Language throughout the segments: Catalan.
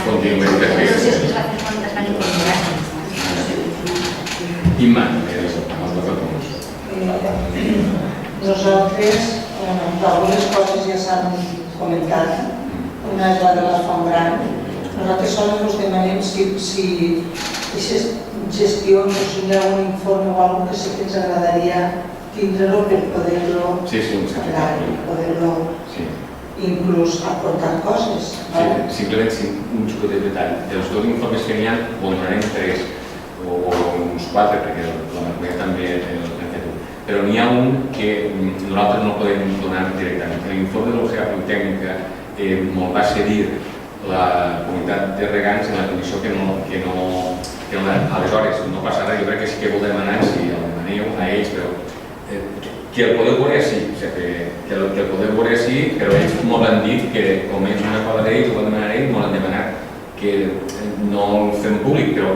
contínuament per fer. Imma, amb els decretons. Nosaltres, algunes coses ja s'han comentat. Una és la de la font gran. Nosaltres sols us demanem si aquestes gestions o si hi ha un informe o alguna cosa que sí que ens agradaria tindre-lo per poder-lo parlar i poder-lo inclús aportar coses. Simplement un xucot de detall. Els dos informes que n'hi ha, o en donarem 3 o uns 4, perquè la Marconia també hem fet un. Però n'hi ha un que nosaltres no podem donar directament. L'informe de l'Observació Tècnica me'l va cedir la comunitat de regants en la condició que aleshores no passa res. Jo crec que sí que ho demanem, si el demaneu a ells, però que el podeu veure així, que el podeu veure així, però ells m'ho han dit que com és una cosa d'ells, ho demanar ells, m'ho han demanat que no el fem públic, però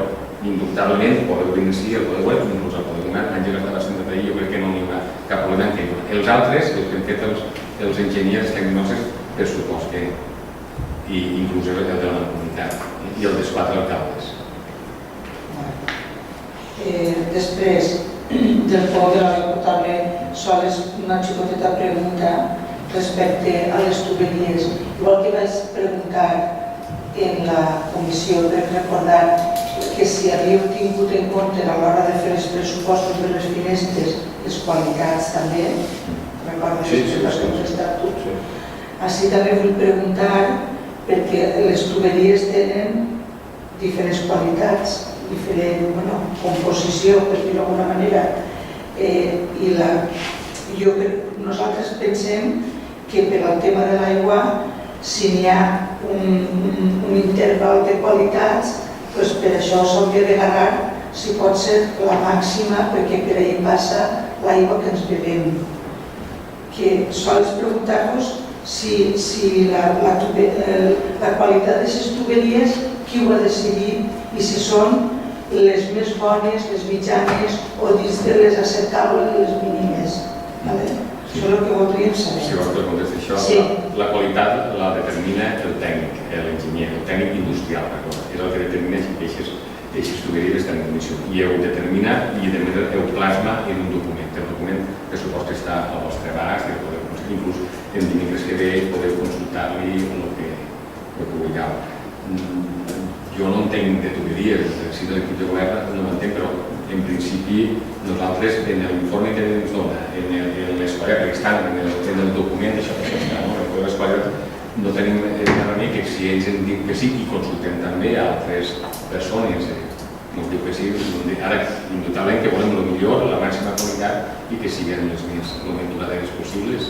indubtablement podeu venir així, el podeu veure, inclús el podeu donar, Àngel estava sentat allà, jo crec que no hi haurà cap problema en què els altres, els que han fet els enginyers tecnològics, per supost que inclús el de la comunitat i el dels 4 alcaldes. Després del pou de l'aigua potable, sols una xicoteta pregunta respecte a les tuberies. Igual que vaig preguntar en la comissió per recordar que si havíeu tingut en compte a l'hora de fer els pressupostos de les finestres les qualitats també, recordes que vas contestar tu? Així també vull preguntar perquè les tuberies tenen diferents qualitats, diferent composició, per dir-ho d'alguna manera, i nosaltres pensem que per al tema de l'aigua, si n'hi ha un interval de qualitats, per això s'hauria d'agarrar, si pot ser, la màxima, perquè per ahir passa l'aigua que ens bevem. Que sols preguntar-vos si la qualitat d'aquestes tuberies, qui ho ha decidit i si són les més bones, les mitjanes o dins de les acceptables i les mínimes. Això és el que voldríem saber. Si vols que contesti això, la qualitat la determina el tècnic, l'enginyer, el tècnic industrial, és el que determina si aquestes tuberies estan en condició. I ho determina i ho plasma en un document. El document que suposa que està al vostre abast, inclús en dimecres que ve podeu consultar-li el que vulgueu. Jo no entenc de tuberies, si de l'equip de govern no m'entenc, però en principi nosaltres en l'informe que ens dona, en l'escola, perquè estan en el document, això que està, en l'escola no tenim remei que si ells ens diuen que sí i consultem també a altres persones, ens diu que sí, ara indubtablement que volem el millor, la màxima qualitat i que siguin les més duraderes possibles.